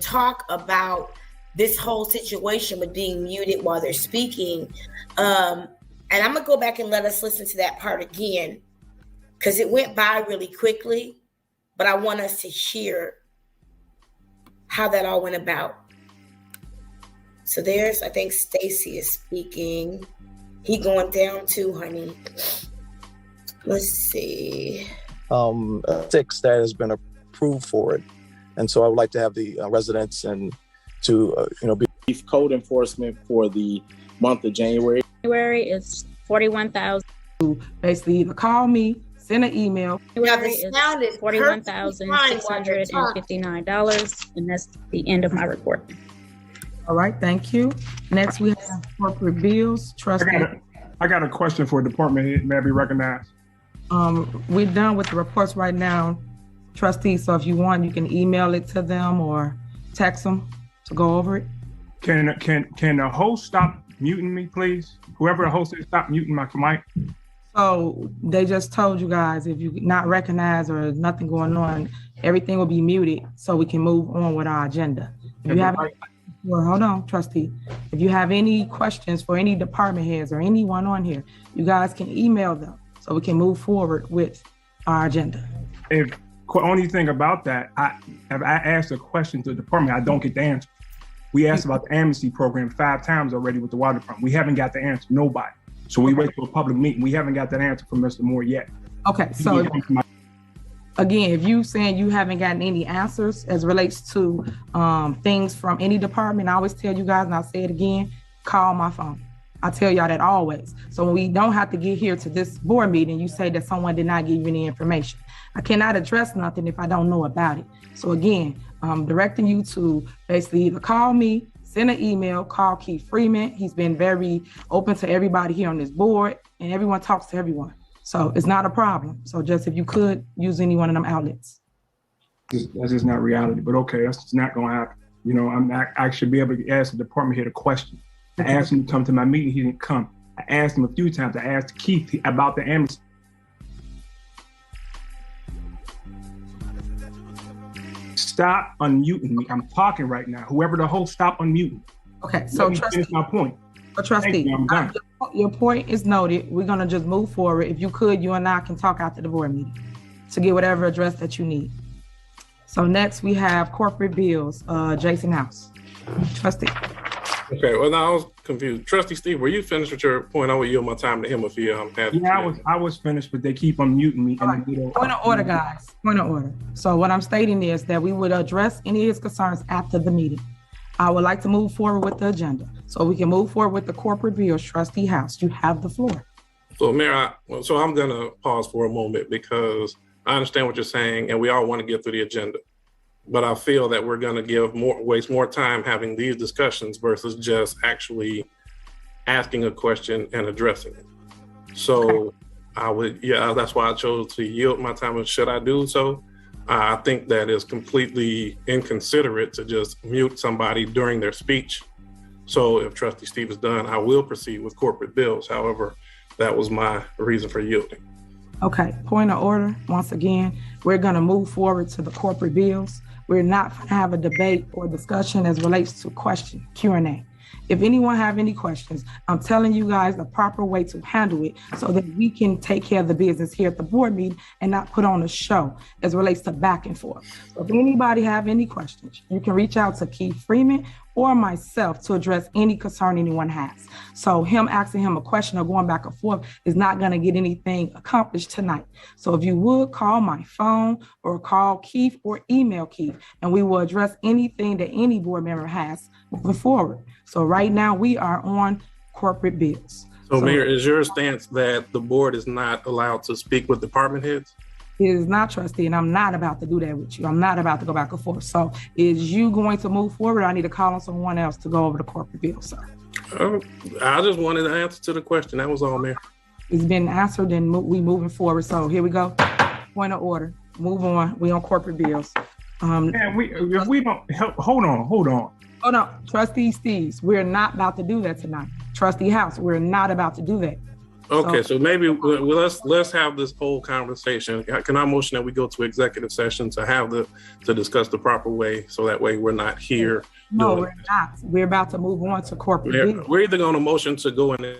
talk about this whole situation with being muted while they're speaking. And I'm gonna go back and let us listen to that part again, because it went by really quickly, but I want us to hear how that all went about. So there's, I think Stacy is speaking. He going down too, honey. Let's see. 6 that has been approved for it. And so I would like to have the residents and to, be code enforcement for the month of January. January is $41,000. Basically, either call me, send an email. January is $41,659, and that's the end of my report. All right, thank you. Next, we have corporate bills. Trustee. I got a question for department head. May I be recognized? We're done with the reports right now, Trustee. So if you want, you can email it to them or text them to go over it. Can the host stop muting me, please? Whoever the host is, stop muting my mic. So they just told you guys, if you're not recognized or nothing going on, everything will be muted so we can move on with our agenda. If you have well, hold on, Trustee. If you have any questions for any department heads or anyone on here, you guys can email them so we can move forward with our agenda. If only thing about that, I asked a question to the department, I don't get the answer. We asked about the amnesty program 5 times already with the water department. We haven't got the answer, nobody. So we wait for a public meeting. We haven't got that answer from Mr. Moore yet. Okay, so again, if you saying you haven't gotten any answers as relates to things from any department, I always tell you guys, and I'll say it again, call my phone. I tell y'all that always. So when we don't have to get here to this board meeting, you say that someone did not give you any information. I cannot address nothing if I don't know about it. So again, I'm directing you to basically either call me, send an email, call Keith Freeman. He's been very open to everybody here on this board, and everyone talks to everyone. So it's not a problem. So just if you could use any one of them outlets. That's just not reality, but okay, that's just not gonna happen. I should be able to ask the department head a question. I asked him to come to my meeting, he didn't come. I asked him a few times, I asked Keith about the amnesty. Stop unmuting me, I'm talking right now. Whoever the host, stop unmuting. Okay, so finish my point. Trustee, your point is noted. We're gonna just move forward. If you could, you and I can talk after the board meeting to get whatever address that you need. So next we have corporate bills, Jason House. Trustee. Okay, well now I was confused. Trustee Steve, were you finished with your point? I will yield my time to him if he has. Yeah, I was finished, but they keep unmuting me. Right. Point of order, guys. Point of order. So what I'm stating is that we would address any of his concerns after the meeting. I would like to move forward with the agenda so we can move forward with the corporate bills. Trustee House, you have the floor. So Mayor, so I'm gonna pause for a moment because I understand what you're saying and we all want to get through the agenda. But I feel that we're going to waste more time having these discussions versus just actually asking a question and addressing it. So that's why I chose to yield my time. And should I do so? I think that is completely inconsiderate to just mute somebody during their speech. So if Trustee Steve is done, I will proceed with corporate bills. However, that was my reason for yielding. Okay, point of order. Once again, we're going to move forward to the corporate bills. We're not going to have a debate or discussion as relates to question Q&A. If anyone have any questions, I'm telling you guys the proper way to handle it so that we can take care of the business here at the board meeting and not put on a show as relates to back and forth. So if anybody have any questions, you can reach out to Keith Freeman or myself to address any concern anyone has. So him asking him a question or going back and forth is not going to get anything accomplished tonight. So if you would call my phone or call Keith or email Keith, and we will address anything that any board member has moving forward. So right now we are on corporate bills. So Mayor, is your stance that the board is not allowed to speak with department heads? It is not, Trustee, and I'm not about to do that with you. I'm not about to go back and forth. So is you going to move forward? Or I need to call on someone else to go over the corporate bill, sir. I just wanted an answer to the question. That was all, Mayor. It's been answered and we moving forward. So here we go. Point of order. Move on. We on corporate bills. If we don't help, hold on. Trustee Steves, we're not about to do that tonight. Trustee House, we're not about to do that. Okay, so maybe let's have this whole conversation. Can I motion that we go to executive session to discuss the proper way, so that way we're not here? No, we're not. We're about to move on to corporate business. We're either going to motion to go in.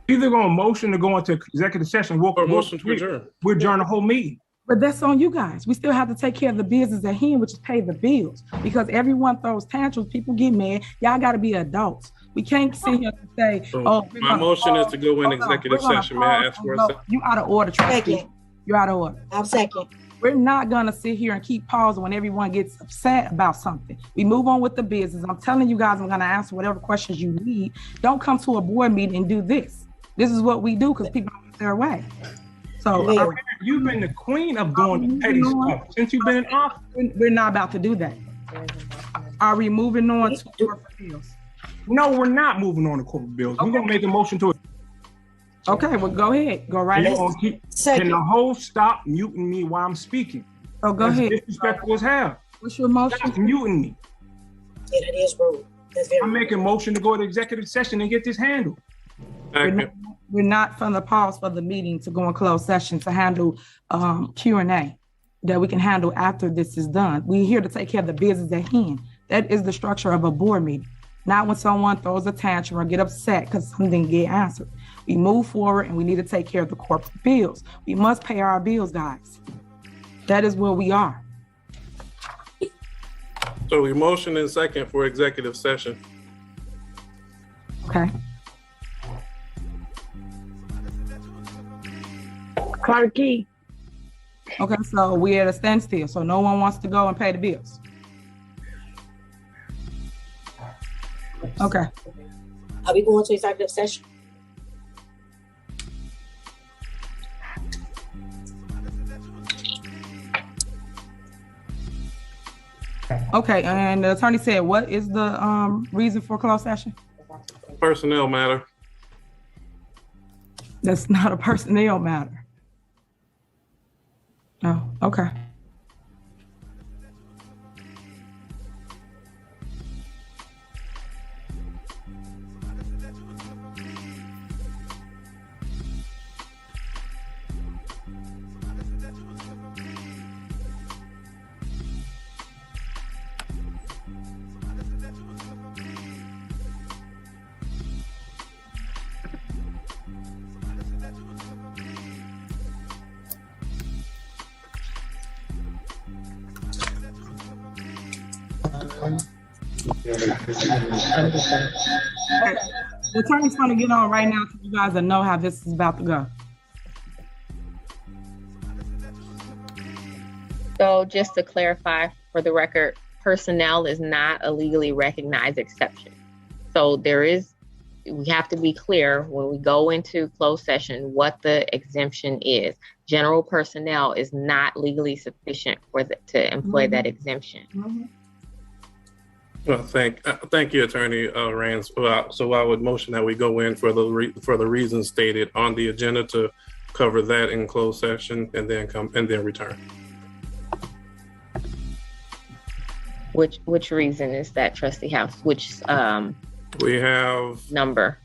Either going to motion to go into executive session, or motion to adjourn. We're adjourn the whole meeting. But that's on you guys. We still have to take care of the business at hand, which is pay the bills. Because everyone throws tantrums, people get mad. Y'all got to be adults. We can't sit here and say, so my motion is to go in executive session. May I ask for a second? You out of order, Trustee. You're out of order. I'll second. We're not going to sit here and keep pausing when everyone gets upset about something. We move on with the business. I'm telling you guys, I'm going to answer whatever questions you need. Don't come to a board meeting and do this. This is what we do because people don't get their way. So you've been the queen of doing the petty stuff since you've been in office. We're not about to do that. Are we moving on to corporate bills? No, we're not moving on to corporate bills. Okay. We're gonna make a motion to it. Okay, well go ahead. Go right ahead. Can the host stop muting me while I'm speaking? Oh, go ahead. Disrespectful as hell. What's your motion? Stop muting me. Yeah, that is rude. That's very I'm making a motion to go to executive session and get this handled. We're not from the pause for the meeting to go in closed session to handle Q&A that we can handle after this is done. We're here to take care of the business at hand. That is the structure of a board meeting. Not when someone throws a tantrum or get upset because something didn't get answered. We move forward and we need to take care of the corporate bills. We must pay our bills, guys. That is where we are. So we motion in second for executive session. Okay. Clarky. Okay, so we're at a standstill. So no one wants to go and pay the bills. Okay. Are we going to executive session? Okay, and the attorney said, what is the reason for closed session? Personnel matter. That's not a personnel matter. Oh, okay. The attorney's going to get on right now so you guys will know how this is about to go. So just to clarify for the record, personnel is not a legally recognized exception. So we have to be clear when we go into closed session what the exemption is. General personnel is not legally sufficient to employ that exemption. Well, thank you, Attorney Rands. So I would motion that we go in for the reasons stated on the agenda to cover that in closed session and then return. Which reason is that, Trustee House? Which we have number?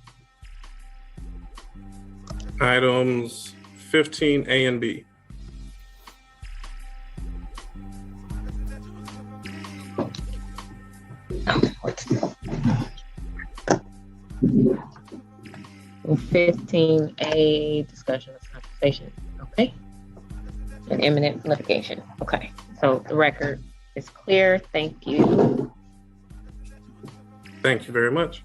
Items 15A and B. Well, 15A, discussion of compensation. Okay. And imminent litigation. Okay. So the record is clear. Thank you. Thank you very much.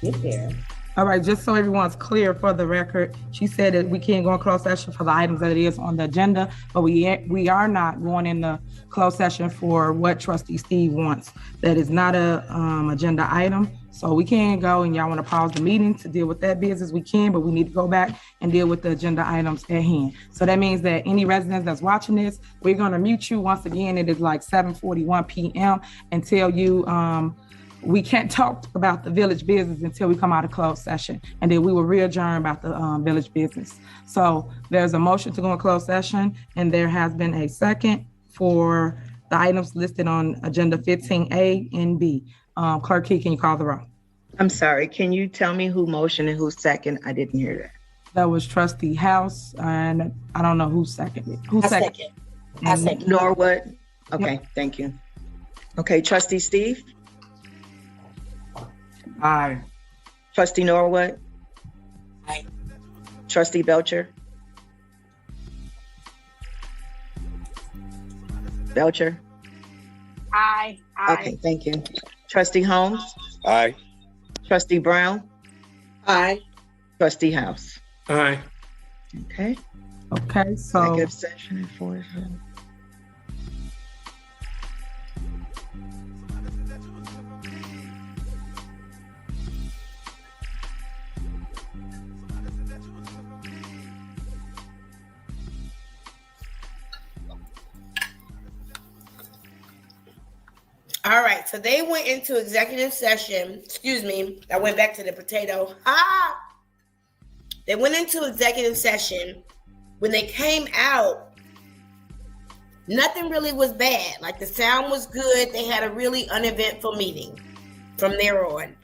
Get there. All right, just so everyone's clear for the record, she said that we can't go in closed session for the items that it is on the agenda, but we are not going in the closed session for what Trustee Steave wants. That is not a agenda item, so we can go, and y'all want to pause the meeting to deal with that business, we can, but we need to go back and deal with the agenda items at hand. So that means that any residents that's watching this, we're going to mute you. Once again, it is like 7:41 p.m. until you we can't talk about the village business until we come out of closed session, and then we will re-adjourn about the village business. So there's a motion to go in closed session, and there has been a second for the items listed on agenda 15A and B. Clerk Key, can you call the roll? I'm sorry, can you tell me who motioned and who's second? I didn't hear that. That was Trustee House, and I don't know who seconded. I second. I second. Norwood? Okay, thank you. Okay, Trustee Steave? Aye. Trustee Norwood? Aye. Trustee Belcher? Belcher? Aye. Okay, thank you. Trustee Holmes? Aye. Trustee Brown? Aye. Trustee House? Aye. Okay. Okay, so Executive session at 4. All right, so they went into executive session. Excuse me, I went back to the potato. They went into executive session. When they came out, nothing really was bad. Like the sound was good. They had a really uneventful meeting from there on.